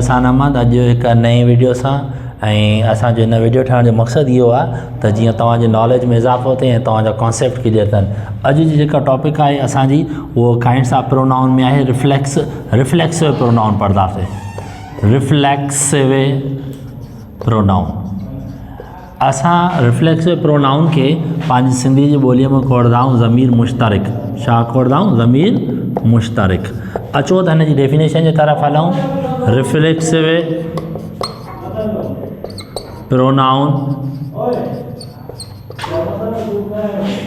हसान अहमद। अॼु हिकु नई वीडियो सां ऐं असांजो हिन वीडियो ठाहिण जो मक़सदु इहो आहे त जीअं तव्हांजे नॉलेज में इज़ाफ़ो थिए ऐं तव्हांजा कॉन्सेप्ट क्लियर थियनि। अॼु जी जेका टॉपिक आहे असांजी उहो काइंड्स ऑफ प्रोनाउन में आहे रिफ्लेक्सिव प्रोनाउन पढ़ंदासीं। रिफ्लेक्सिव प्रोनाउन असां रिफ्लेक्सिव प्रोनाउन खे पंहिंजी सिंधी जी ॿोलीअ में खोड़ंदा आहियूं ज़मीर मुश्तरिक। छा खोड़ंदा आहियूं? ज़मीर मुश्तरिक। अचो त हिन जी डेफिनेशन जे तरफ़ हलूं। रिफ्लेक्सिव प्रोनाउन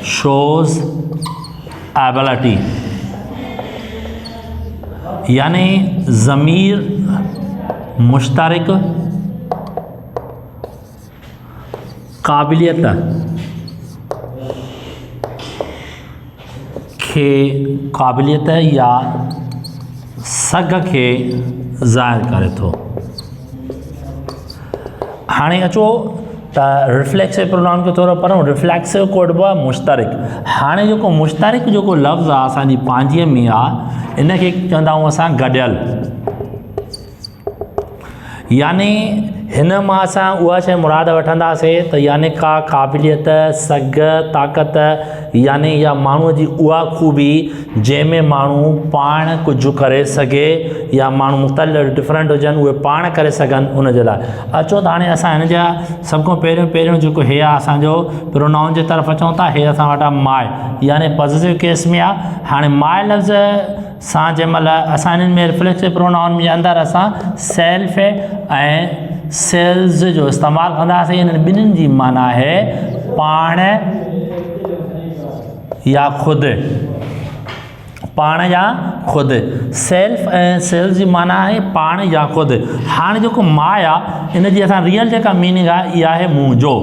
शोज एबिलिटी, यानी ज़मीर मुश्तरिक काबिलियत या सग के ज़ाहिर करे थो। हाणे अचो त रिफ्लेक्सिव प्रोनाउन खे थोरो पढ़ूं। रिफ्लेक्सिव कोड आहे मुश्तरिक। हाणे जेको मुश्तरिक जेको लफ़्ज़ आहे असांजी पंहिंजीअ में आहे, इन खे चवंदा आहियूं असां गॾियल। यानी हिन मां असां उहा शइ मुराद वठंदासीं त यानी का क़ाबिलियत, सग, ताक़त, यानी या माण्हूअ जी उहा खूबी जंहिंमें माण्हू पाण कुझु करे सघे या माण्हू मुख़्तलिफ़ डिफरेंट हुजनि उहे पाण करे सघनि, उन जे लाइ। अचो त हाणे असां हिन जा सभ खां पहिरियों जेको हे आहे असांजो प्रोनाउन जे तरफ़ अचूं था। हे असां वटि माए, यानी पॉज़िटिव केस में आहे। हाणे माए लफ़्ज़ सां जंहिं महिल असां हिननि में रिफ्लेक्सिव प्रोनाउन जे अंदरि असां सेल्फ ऐं सेल्स जो इस्तेमालु कंदासीं। इन्हनि ॿिन्हिनि जी माना आहे पाण या ख़ुदि। पाण या ख़ुदि। सेल्फ ऐं सेल्स जी माना आहे पाण या ख़ुदि। हाणे जेको मां आहे इन जी असां रियल जेका मीनिंग आहे इहा आहे मुंहिंजो,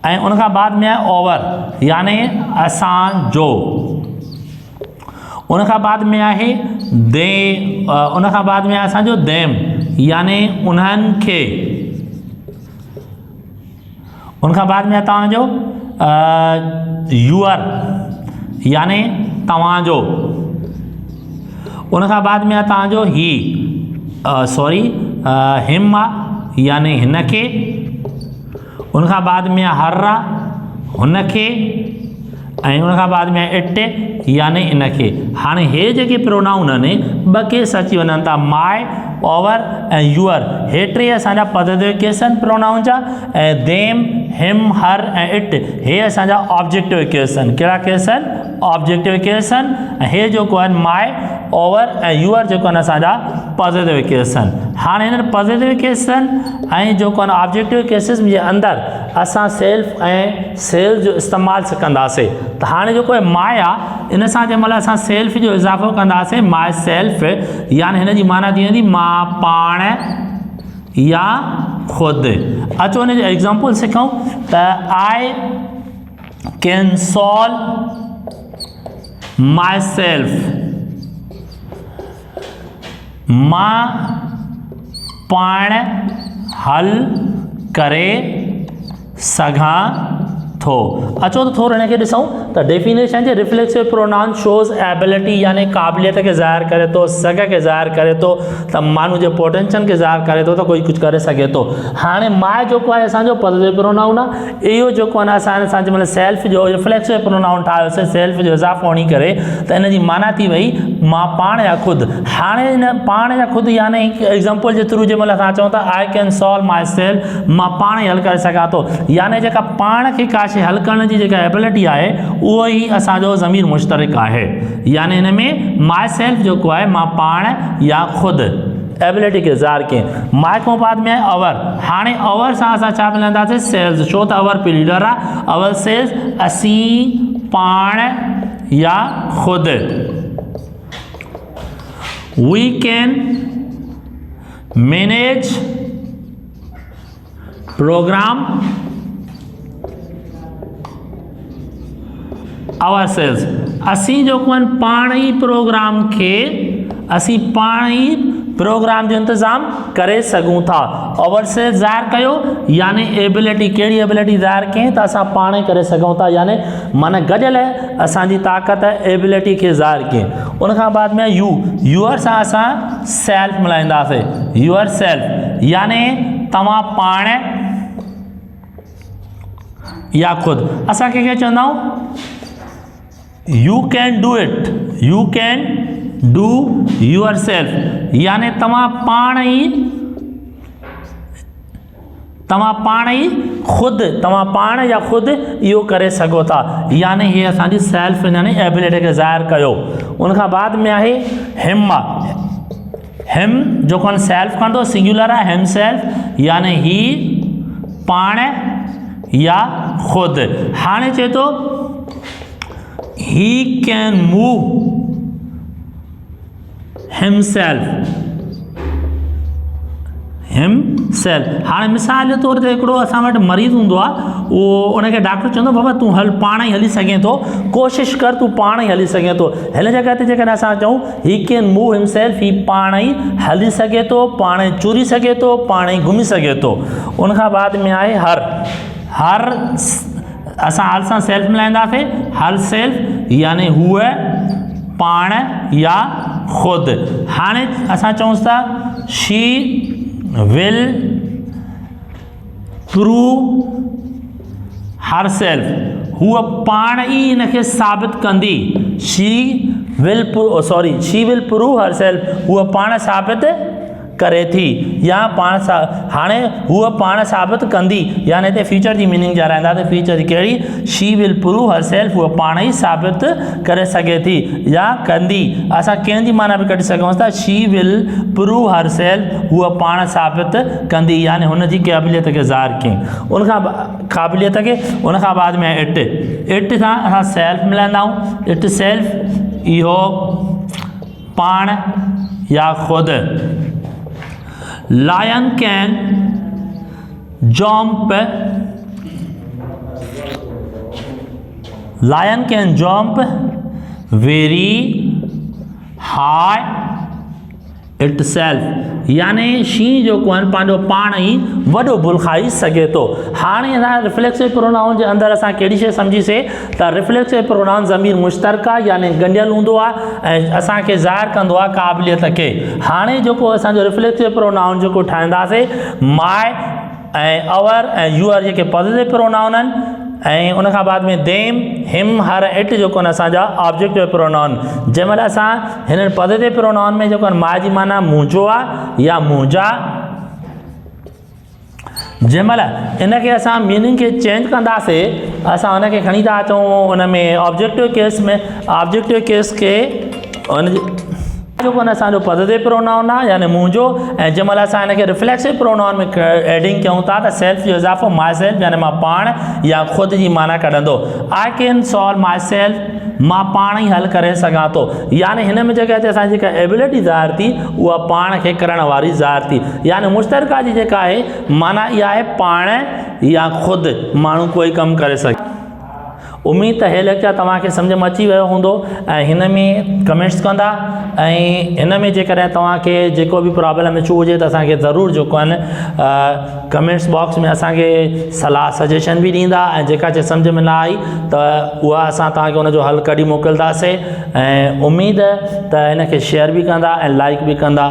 ऐं उनखां बाद में आहे ओवर, यानी असांजो। उनखां बाद में आहे उनखां बाद में आहे असांजो देम, यानी उन्हनि खे। उनखां बाद में आहे तव्हांजो यूअर, यानी तव्हांजो। उनखां बाद में आहे तव्हांजो ही, हिम आहे, यानी हिन खे। उनखां बाद में आहे हर आहे, हुन खे। ऐं उनखां बाद में आहे इट, यानी इन खे। हाणे हे जेके प्रोनाउन आहिनि ॿ केस अची वञनि था, माए, ओवर ऐं यूअर। हे टे असांजा पॉज़िटिव केस आहिनि प्रोनाउन जा, ऐं देम, हिम, हर ऐं इट हे असांजा ऑब्जेक्टिव केस आहिनि। कहिड़ा केस आहिनि? ऑब्जेक्टिव केस आहिनि। ऐं हे जेको आहिनि माए, ओवर ऐं यूअर जेको आहिनि असांजा पॉज़िटिव केस आहिनि। हाणे हिननि पॉज़िटिव केसनि ऐं जेको आहिनि ऑब्जेक्टिव केसिस जे अंदरि असां सेल्फ ऐं सेल्स जो इस्तेमालु सिखंदासीं। त हाणे जेको आहे माए आहे, इन सां जंहिं महिल असां सेल्फ जो इज़ाफ़ो कंदासीं, माए सेल्फ, यानी हिन जी माना थी वेंदी मां पाण या ख़ुदि। अचो हिन जो एग्ज़ाम्पल सिखूं त I can solve my self. मां पाण हल करे सघां थो। अचो त थोरो हिन खे ॾिसूं त डेफिनेशन जे रिफ्लेक्सिव प्रोनाउन शोज़ एबिलिटी, यानी क़ाबिलियत खे ज़ाहिर करे थो, सग खे ज़ाहिर करे थो, त माण्हू जे पोटेंशियल खे ज़ाहिर करे थो त कोई कुझु करे सघे थो। हाणे माए जेको आहे असांजो पॉज़िटिव प्रोनाउन आहे। इहो जेको आहे असां जंहिं महिल सेल्फ जो रिफ्लेक्सिव प्रोनाउन ठाहियोसीं, सेल्फ जो इज़ाफ़ो हणी करे, त इन जी माना थी वई मां पाण या ख़ुदि। हाणे हिन पाण या ख़ुदि यानी एग्ज़ाम्पल जे थ्रू जंहिं महिल असां चऊं था I can solve my self, मां पाण ई हल करे सघां थो, यानी जेका पाण खे का शइ हल करण जी जेका एबिलिटी आहे उहो ई असांजो ज़मीर मुश्तरिक आहे। यानी हिन में माई सेल्फ जेको आहे मां पाण या ख़ुदि एबिलिटी खे ज़ाहिर कयईं। माए खां बाद में आहे अवर। हाणे अवर सां असां छा मिलंदासीं? सेल्स, छो त अवर पे लीडर आहे। अवर सेल्स असीं पाण या ख़ुदि। We can manage program our sales. असीं जेको आहिनि पाण ई प्रोग्राम खे असीं पाण ई प्रोग्राम जो इंतज़ाम करे सघूं था। ओवरसेल ज़ाहिर कयो यानी एबिलिटी, कहिड़ी एबिलिटी ज़ाहिर कयईं त असां पाण ई करे सघूं था, यानी माना गॾियल असांजी ताक़त एबिलिटी खे ज़ाहिर कयईं। उन खां बाद में यूअर सां असां सेल्फ मिलाईंदासीं, यूअर सेल्फ यानी तव्हां पाण या ख़ुदि। असां कंहिंखे चवंदा आहियूं U can do it, U can do your self यानी तव्हां पाण ई ख़ुदि, तव्हां पाण या ख़ुदि इहो करे सघो था, यानी हीअ असांजी सेल्फ यानी एबिलिटी खे ज़ाहिर कयो। उनखां बाद में आहे हिम, हिम जेको आहे सेल्फ कंदो, सिंगुलर आहे हिम सेल्फ यानी ही पाण या ख़ुदि। हाणे चए थो he can move himself, himself. हाणे मिसाल जे तौर ते हिकिड़ो असां वटि मरीज़ हूंदो आहे, उहो उनखे डॉक्टर चवंदो बाबा तूं हल पाण ई हली सघें थो, कोशिशि कर तूं पाण ई हली सघें थो। हिन जॻह ते जेकॾहिं असां चऊं ही कैन मूव हिमसेल्फ, ही पाण ई हली सघे थो, पाण ई चुरी सघे थो, पाण ई घुमी सघे थो। उनखां बाद में आहे हर, हर असां हल सां सेल्फ मिलाईंदासीं, हर सेल्फ यानी हूअ पाण या ख़ुदि। हाणे असां चऊं था she will prove her self, हूअ पाण ई इनखे साबित कंदी, she will prove her self, हूअ पाण साबित करे थी या पाण हाणे हूअ पाण साबित कंदी, यानी हिते फ्यूचर जी मीनिंग ॼाणाईंदासीं। फ्यूचर जी कहिड़ी, she will prove her self, हूअ पाण ई साबित करे सघे थी या कंदी। असां कंहिंजी माना बि कढी सघूं था, she will prove her self, हूअ पाण साबित कंदी यानी हुनजी क़ाबिलियत खे ज़ाहिर कयईं। उनखां क़ाबिलियत खे उनखां बाद में इट, इट सां असां सेल्फ मिलाईंदा आहियूं, इट सेल्फ इहो पाण या ख़ुदि। Lion can jump, lion can jump very high itself यानी शींहुं जेको आहे पंहिंजो पाण ई वॾो बुल खाई सघे थो। हाणे असां रिफ्लेक्सिव प्रोनाउन जे अंदरि असां कहिड़ी शइ सम्झीसीं त रिफ्लेक्सिव प्रोनाउन ज़मीर मुश्तरका यानी गंढियल हूंदो आहे ऐं असांखे ज़ाहिर कंदो आहे क़ाबिलियत खे। हाणे जेको असांजो रिफ्लेक्सिव प्रोनाउन जेको ठाहींदासीं, माय ऐं अवर ऐं यूअर जेके पॉज़िटिव प्रोनाउन आहिनि, ऐं उनखां बाद में देम, हिम, हर, इट जेको आहिनि असांजा ऑब्जेक्टिव प्रोनाउन। जंहिं महिल असां हिननि पॉज़िटिव प्रोनाउन में जेको आहे मां जी माना मुंहिंजो आहे या मुंहिंजा, जंहिं महिल इनखे असां मीनिंग खे चेंज कंदासीं, असां हुनखे खणी था अचूं उन में ऑब्जेक्टिव केस में, ऑब्जेक्टिव केस खे उन जेको आहे असांजो पॉज़िटिव प्रोनाउन आहे यानी मुंहिंजो, ऐं जंहिं महिल असां हिनखे रिफ्लेक्सिव प्रोनाउन में एडिंग कयूं था त सेल्फ जो इज़ाफ़ो माई सेल्फ यानी मां पाण या ख़ुदि जी माना कढंदो। I can solve my self, मां पाण ई हल करे सघां थो, यानी हिन में जॻह ते असांजी जेका एबिलिटी ज़ाहिर थी उहा पाण खे करण वारी ज़ाहिर थी, यानी मुश्तरका जी जेका आहे माना इहा आहे पाण या ख़ुदि माण्हू कोई कमु करे सघे। उम्मीद त हे लेक्चर तव्हांखे सम्झ में अची वियो हूंदो ऐं हिन में कमेंट्स कंदा, ऐं हिन में जेकॾहिं तव्हांखे जेको बि प्रॉब्लम इशू हुजे त असांखे ज़रूरु जेको आहिनि कमेंट्स बॉक्स में असांखे सलाह सजेशन बि ॾींदा, ऐं जेका शइ सम्झ में न आई त उहा असां तव्हांखे हुनजो हल कढी मोकिलींदासीं। ऐं उम्मीद त हिनखे शेयर बि कंदा ऐं लाइक बि कंदा।